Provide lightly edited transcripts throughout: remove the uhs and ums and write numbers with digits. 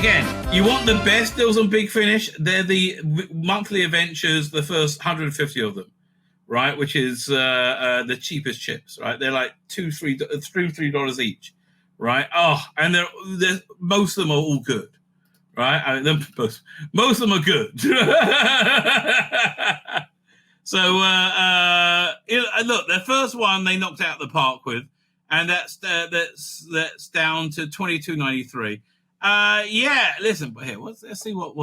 again, you want the best deals on Big Finish, they're the monthly adventures, the first 150 of them, right? Which is the cheapest chips, right? They're like $3 each, right? Oh, and they're most of them are all good, right? I mean, most of them are good. So, look, the first one they knocked out the park with, and that's down to $22.93. Yeah, listen, but here, let's see what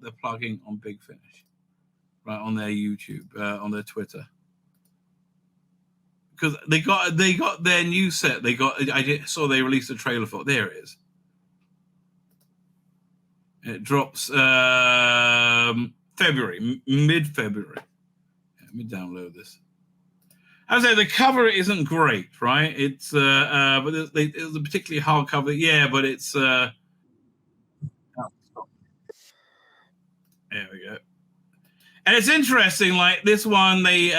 they're plugging on Big Finish, right, on their YouTube, on their Twitter, because they got their new set. I saw they released a trailer for it. There it is. It drops mid-February. Let me download this. I would say the cover isn't great, right? It's but it was a particularly hard cover. Yeah, but it's there we go. And it's interesting, like this one, they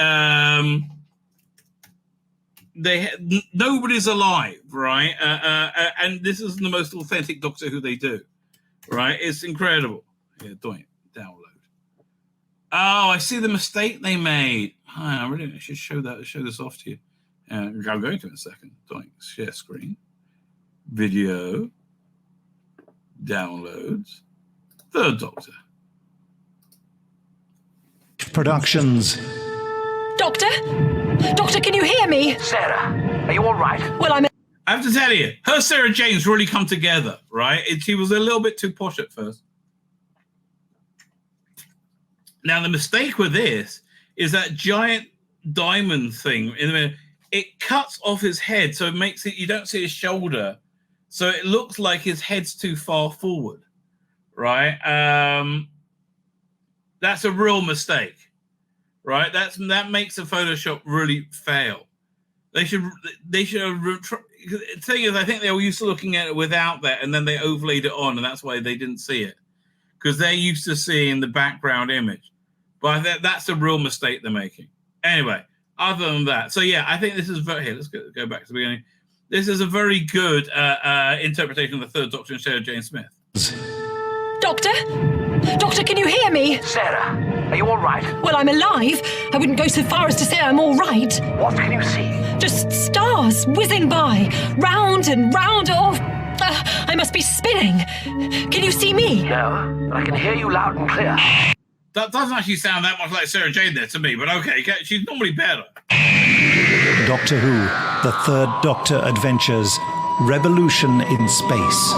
nobody's alive, right? And this is the most authentic Doctor Who they do, right? It's incredible. Yeah, doing download. Oh, I see the mistake they made. I really should show this off to you. I'm going to in a second. Doing share screen, video, downloads, Third Doctor. Productions. Doctor, can you hear me? Sarah, are you all right? Well, I have to tell you, her Sarah Jane's really come together, right? She was a little bit too posh at first. Now, the mistake with this is that giant diamond thing in the middle. It cuts off his head, so it makes it, you don't see his shoulder. So it looks like his head's too far forward, right? That's a real mistake, right? That makes the Photoshop really fail. They should have, the thing is, I think they were used to looking at it without that, and then they overlaid it on, and that's why they didn't see it, because they're used to seeing the background image. But that's a real mistake they're making. Anyway, other than that, so yeah, I think this is here. Let's go back to the beginning. This is a very good interpretation of the Third Doctor and Sarah Jane Smith. Doctor, can you hear me? Sarah, are you all right? Well, I'm alive. I wouldn't go so far as to say I'm all right. What can you see? Just stars whizzing by, round and round. Oh, I must be spinning. Can you see me? No, but I can hear you loud and clear. That doesn't actually sound that much like Sarah Jane there to me, but okay, she's normally better. Doctor Who, The Third Doctor Adventures, Revolution in Space.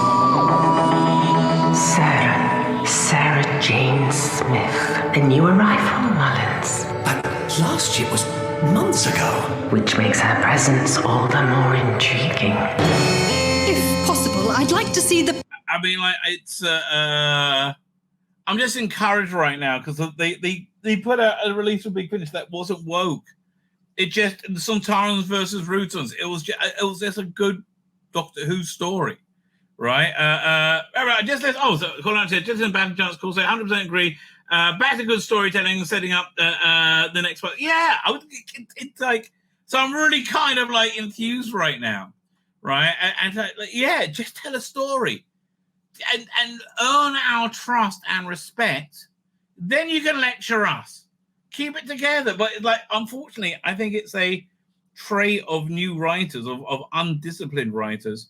Sarah Jane Smith. A new arrival, Mullins. But last year was months ago. Which makes her presence all the more intriguing. If possible, I'd like to see the... I mean, like, it's... I'm just encouraged right now because they put out a release of Big Finish that wasn't woke. It just the Sontarans versus Rutons. It was just a good Doctor Who story, right? All right, just call out here. Just in bad chance, call say 100% agree. Back to good storytelling, setting up the next one. Yeah, it's like so. I'm really kind of like enthused right now, right? And yeah, just tell a story. And earn our trust and respect, then you can lecture us. Keep it together. But like, unfortunately, I think it's a trait of new writers, of undisciplined writers,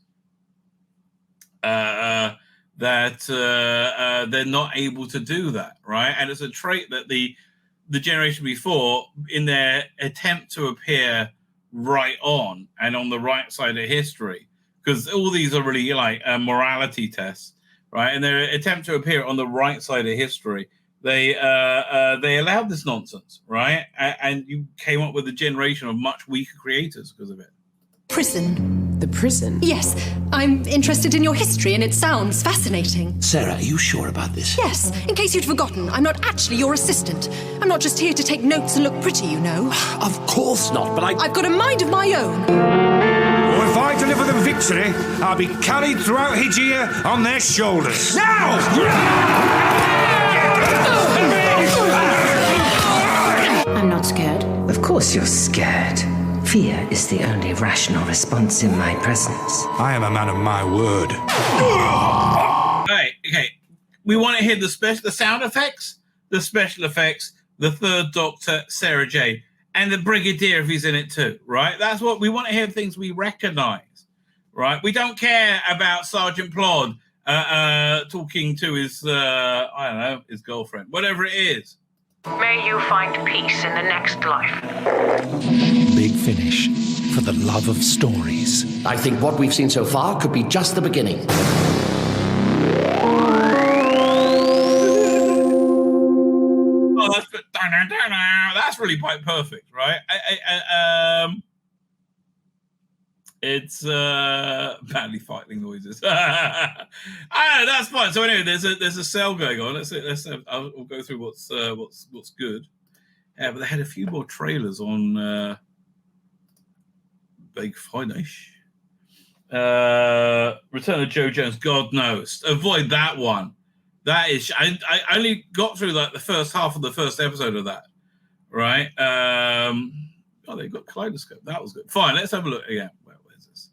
that they're not able to do that, right? And it's a trait that the generation before, in their attempt to appear right on and on the right side of history, because all these are really like morality tests, right? And their attempt to appear on the right side of history, they allowed this nonsense, right? And you came up with a generation of much weaker creators because of it. Prison. The prison? Yes, I'm interested in your history and it sounds fascinating. Sarah, are you sure about this? Yes, in case you'd forgotten, I'm not actually your assistant. I'm not just here to take notes and look pretty, you know. Of course not, but I've got a mind of my own. Or if I deliver them victory, I'll be carried throughout Hygeia on their shoulders. Now! I'm not scared. Of course you're scared. Fear is the only rational response in my presence. I am a man of my word. right, okay. We want to hear the sound effects, the special effects, the Third Doctor, Sarah J, and the Brigadier if he's in it too, right? That's what we want to hear, things we recognise, right? We don't care about Sergeant Plod talking to his, I don't know, his girlfriend, whatever it is. May you find peace in the next life. Big Finish, for the love of stories. I think what we've seen so far could be just the beginning. Oh, that's really quite perfect, right? It's badly fighting noises. That's fine. So anyway, there's a sale going on. We'll go through what's good. Yeah, but they had a few more trailers on Big Finish. Return of Joe Jones. God knows. Avoid that one. That is. I only got through like the first half of the first episode of that. Right. Oh, they got Kaleidoscope. That was good. Fine. Let's have a look again. Where's this?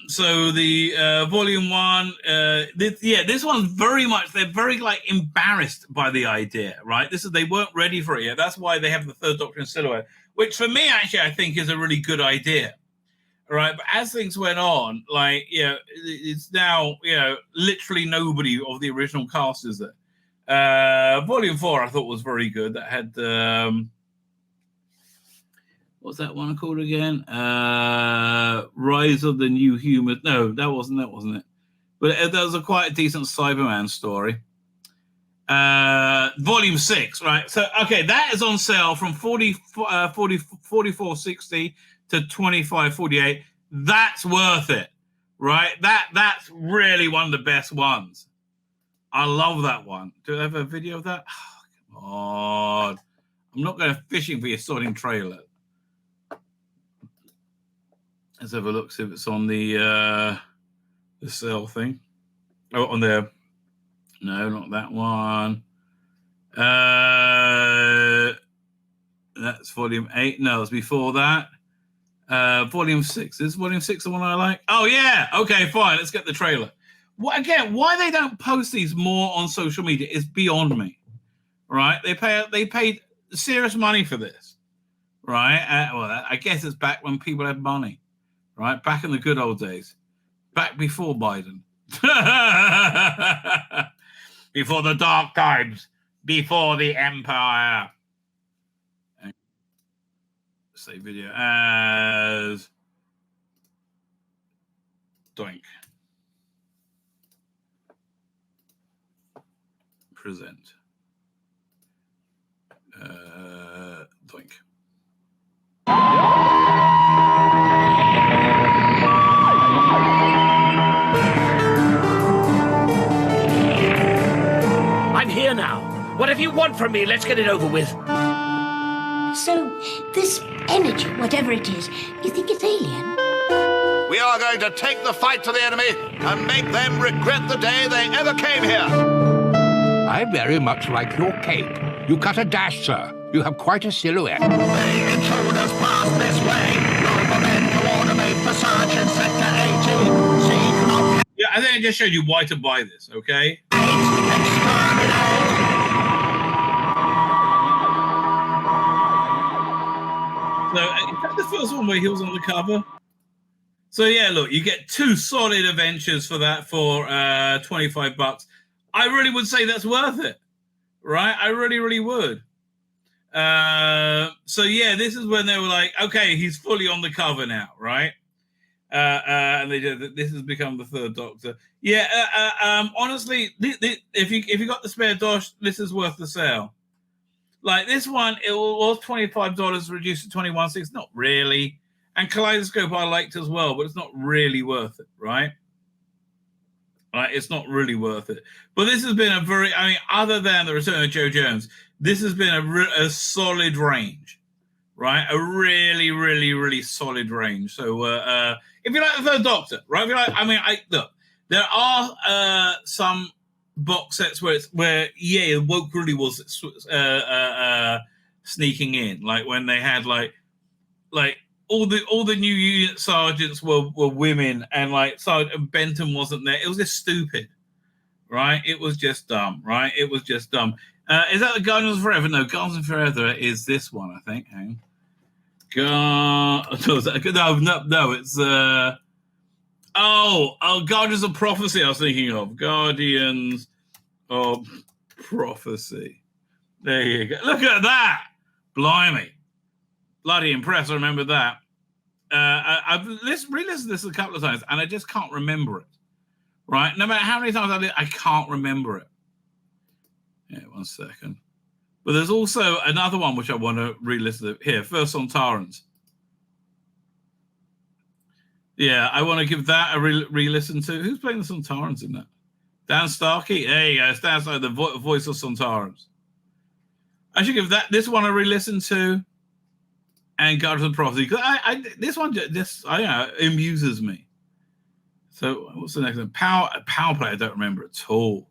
So the volume 1. This one's very much. They're very like embarrassed by the idea. Right. They weren't ready for it yet. That's why they have the Third Doctor in silhouette, which for me actually I think is a really good idea. Right, but as things went on, like, it's now, literally nobody of the original cast is there. Volume 4 I thought was very good. That had, what's that one called again? Rise of the New Human. No, that wasn't it. But that was quite a decent Cyberman story. Volume 6, right? So, okay, that is on sale from 44.60 to 25.48. That's worth it, right? That's really one of the best ones. I love that one. Do I have a video of that? Oh, come on. I'm not going fishing for your sorting trailer. Let's have a look, see if it's on the sale thing. Oh, on there. No, not that one. That's volume 8. No, it's before that. Volume 6. Is volume 6 the one I like? Oh, yeah. Okay, fine. Let's get the trailer. Again, why they don't post these more on social media is beyond me. Right? They paid serious money for this. Right? Well, I guess it's back when people had money. Right? Back in the good old days. Back before Biden. Before the dark times. Before the empire. Save video as Doink. Present. Doink. I'm here now. Whatever you want from me, let's get it over with. So, this energy, whatever it is, you think it's alien? We are going to take the fight to the enemy and make them regret the day they ever came here. I very much like your cape. You cut a dash, sir. You have quite a silhouette. The intruders pass this way. Noblemen coordinate for Sergeant Sector 18. Seek not... Yeah, I think I just showed you why to buy this, okay? So, is that the first one where he was on the cover? So, yeah, look, you get 2 solid adventures for that for $25. I really would say that's worth it, right? I really, really would. So, yeah, this is when they were like, okay, he's fully on the cover now, right? And they did. This has become the Third Doctor. Yeah, honestly, if you got the spare dosh, this is worth the sale. Like this one, it was $25, reduced to $21.6. Not really. And Kaleidoscope I liked as well, but it's not really worth it, right? Like it's not really worth it. But this has been other than the Return of Joe Jones, this has been a solid range, right? A really, really, really solid range. So if you like the Third Doctor, right? If you like, look, there are some box sets where woke really was sneaking in, like when they had like all the new unit sergeants were women, and like Sergeant Benton wasn't there. It was just stupid, right? It was just dumb, right? It was just dumb. Is that the Guardians of Forever? No, Guardians of Forever is this one, I think. Hang on. No, it's Guardians of Prophecy. I was thinking of Guardians of Prophecy. There you go. Look at that. Blimey. Bloody impressed. I remember that. I've re-listened to this a couple of times, and I just can't remember it. Right? No matter how many times I did, I can't remember it. Yeah, 1 second. But there's also another one which I want to re-listen to. Here, First Sontarans. Yeah, I want to give that a re-listen to. Who's playing the Sontarans in that? Dan Starkey? There you go. It's Dan Starkey, the voice of Sontarans. I should give this one a re-listen to, and Guardians of Prophecy. This one just amuses me. So what's the next one? Power Play. I don't remember at all.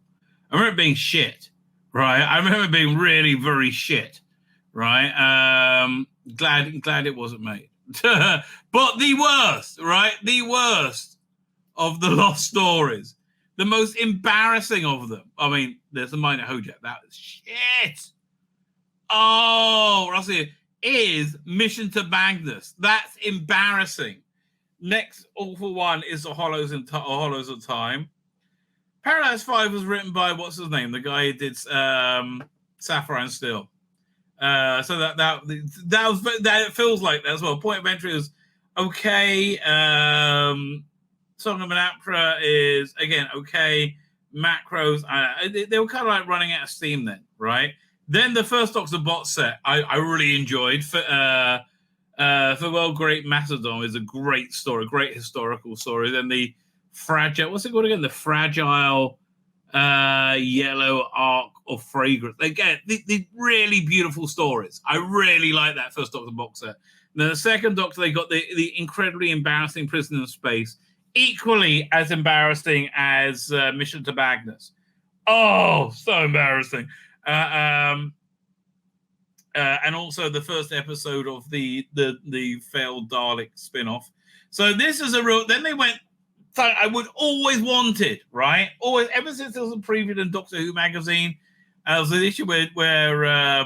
I remember it being shit, right? I remember it being really very shit, right? Glad it wasn't made. But the worst, right? The worst of the lost stories, the most embarrassing of them. I mean, there's the Minor Hojak. That was shit. Oh, Rossi, is Mission to Magnus. That's embarrassing. Next awful one is the Hollows of Time. Paradise 5 was written by, what's his name? The guy who did Sapphire and Steel. So that it feels like that as well. Point of Entry is okay. Song of an Apra is, again, okay. Macros, they were kind of like running out of steam then, right? Then the first Doctor box set I really enjoyed. Farewell Great Macedon is a great story, great historical story. Then the Fragile, what's it called again? The Fragile Yellow Arc of Fragrance. Again, the really beautiful stories. I really like that first Doctor box set. And then the second Doctor, they got the incredibly embarrassing Prison in Space, equally as embarrassing as Mission to Magnus. Oh, so embarrassing. And also the first episode of the failed Dalek spin-off. So this is a real. Then they went. I would always wanted, right? Always, ever since there was a preview in Doctor Who magazine, there was an issue where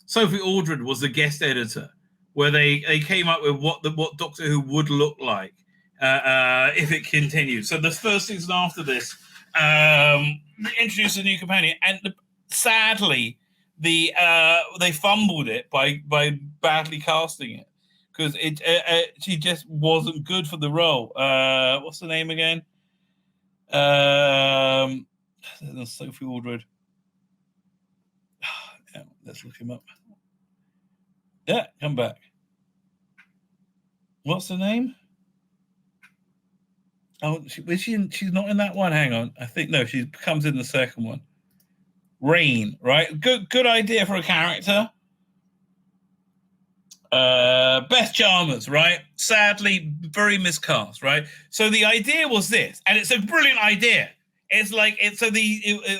Sophie Aldred was the guest editor, where they came up with what Doctor Who would look like if it continued. So the first season after this. Introduced a new companion, and sadly, they fumbled it by badly casting it because she just wasn't good for the role. What's the name again? Sophie Aldred. Yeah, let's look him up. Yeah, come back. What's the name? Oh, she's not in that one. Hang on. I think, no, she comes in the second one. Rain, right? Good idea for a character. Beth Chalmers, right? Sadly, very miscast, right? So the idea was this, and it's a brilliant idea. It's like, it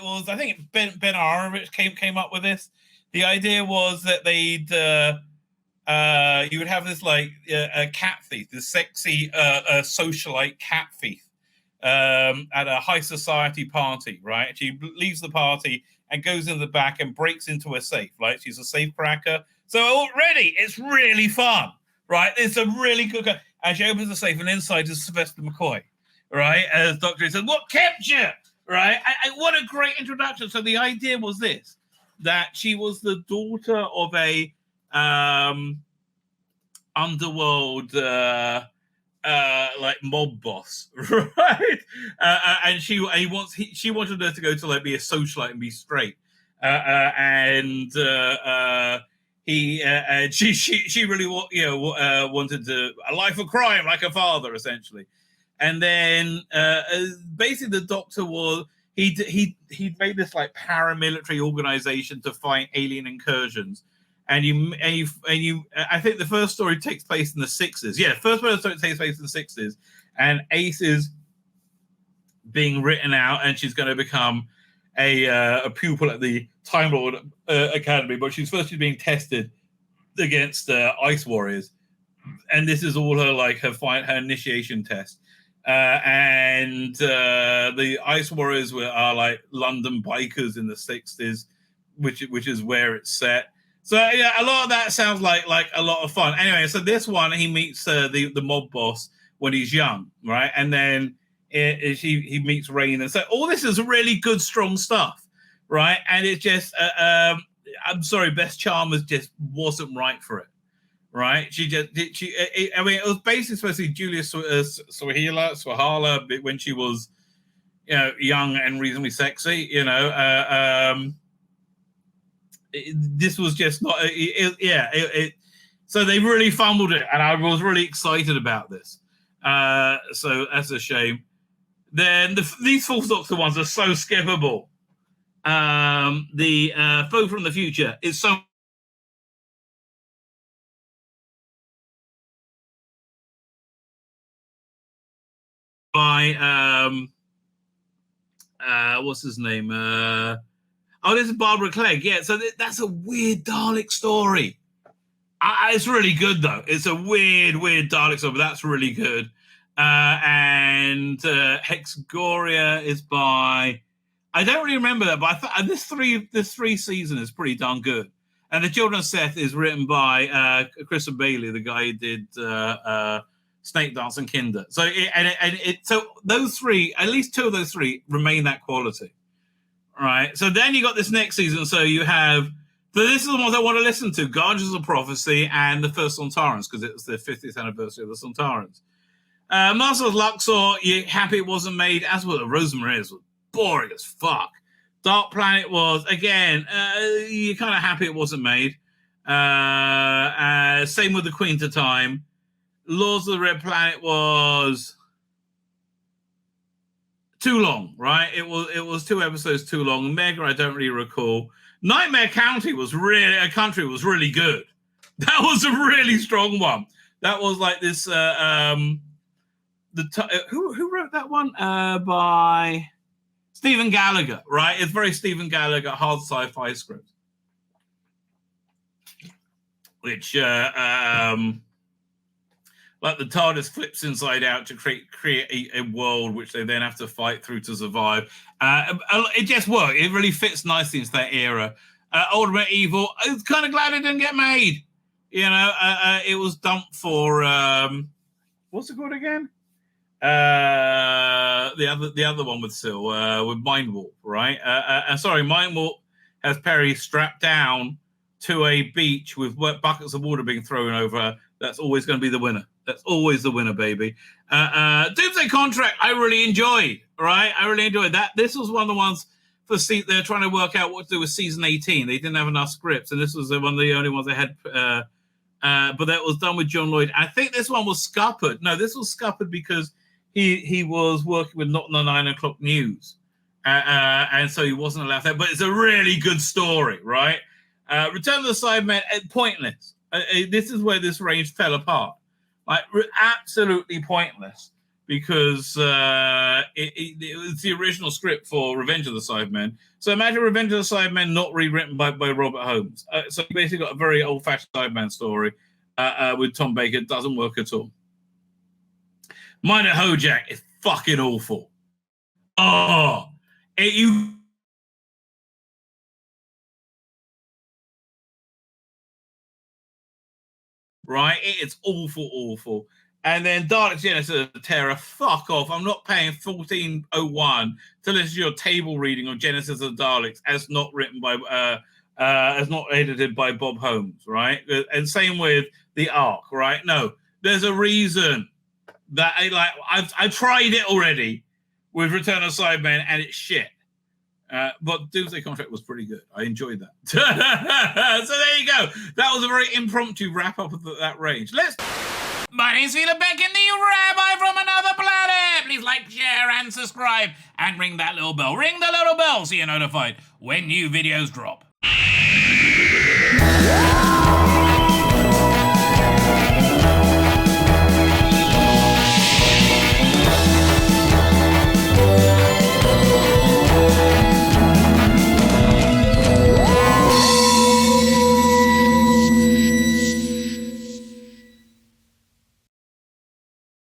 was, I think Ben Arovich came up with this. The idea was that they'd, you would have this like a cat thief, this sexy socialite cat thief at a high society party, right? She leaves the party and goes in the back and breaks into a safe, right? She's a safe cracker. So already it's really fun, right? It's a really good guy. And she opens the safe and inside is Sylvester McCoy, right? As Doctor said, what kept you, right? What a great introduction. So the idea was this, that she was the daughter of a underworld like mob boss, right? And she wanted her to go to like be a socialite and be straight, and she really wanted a life of crime like her father essentially. And then basically the Doctor was he made this like paramilitary organization to fight alien incursions. And you, I think the first story takes place in the 60s. Yeah, first story takes place in the 60s. And Ace is being written out, and she's going to become a pupil at the Time Lord Academy. But she's being tested against Ice Warriors. and this is all her initiation test. And the Ice Warriors are like London bikers in the 60s, which is where it's set. So yeah, a lot of that sounds like a lot of fun. Anyway, so this one he meets the mob boss when he's young, right? And then he meets Rain, and so all this is really good, strong stuff, right? And it's just I'm sorry, Beth Chalmers just wasn't right for it, right? I mean, it was basically supposed to be Julia Swahala when she was, young and reasonably sexy, this was just not. So they really fumbled it, and I was really excited about this. So that's a shame. Then these Fourth Doctor ones are so skippable. The Foe from the Future is so. By what's his name? This is Barbara Clegg. Yeah, so that's a weird Dalek story. It's really good though. It's a weird Dalek story, but that's really good. And Hexagoria is by. I don't really remember that, but I thought this three season is pretty darn good. And the Children of Seth is written by Christopher Bailey, the guy who did Snake Dance and Kinder. So so those three, at least two of those three, remain that quality. Right. So then you got this next season. So you have. So this is the ones I want to listen to: Guardians of Prophecy and the first Sontarans, because it was the 50th anniversary of the Sontarans. Masters of Luxor, you happy it wasn't made, as well as Rosemary's was boring as fuck. Dark Planet was, again, you're kind of happy it wasn't made. Same with The Queen to Time. Lords of the Red Planet was too long, right? It was 2 episodes too long. Mega, I don't really recall. Nightmare Country was really good. That was a really strong one. That was like this. Who wrote that one? By Stephen Gallagher, right? It's very Stephen Gallagher, hard sci-fi script, which like the TARDIS flips inside out to create a world which they then have to fight through to survive. It just worked. It really fits nicely into that era. Ultimate Evil, I was kind of glad it didn't get made. It was dumped for what's it called again? The other one with Sil, with Mind Warp, right? Mind Warp has Perry strapped down to a beach with buckets of water being thrown over. That's always going to be the winner. That's always the winner, baby. Doomsday Contract, I really enjoyed, right? I really enjoyed that. This was one of the ones they're trying to work out what to do with season 18. They didn't have enough scripts, and this was one of the only ones they had. But that was done with John Lloyd. I think this one was scuppered. No, this was scuppered because he was working with Not the 9 o'clock news. And so he wasn't allowed that. But it's a really good story, right? Return of the Cybermen, pointless. This is where this range fell apart. Like, absolutely pointless. Because it was the original script for Revenge of the Cybermen. So imagine Revenge of the Cybermen not rewritten by Robert Holmes. So you basically got a very old-fashioned Cyberman story with Tom Baker. It doesn't work at all. Mine at Hojack is fucking awful. Oh, right? It's awful. And then Dalek Genesis of Terror, fuck off. I'm not paying $14.01 to listen to your table reading of Genesis of Daleks as not written by, as not edited by Bob Holmes, right? And same with The Ark, right? No, there's a reason that I tried it already with Return of Cybermen and it's shit. But Doomsday Contract was pretty good. I enjoyed that. So there you go. That was a very impromptu wrap up of that range. My name's Tzvi Lebetkin, the Rabbi from another planet. Please like, share, and subscribe, and ring that little bell. Ring the little bell so you're notified when new videos drop.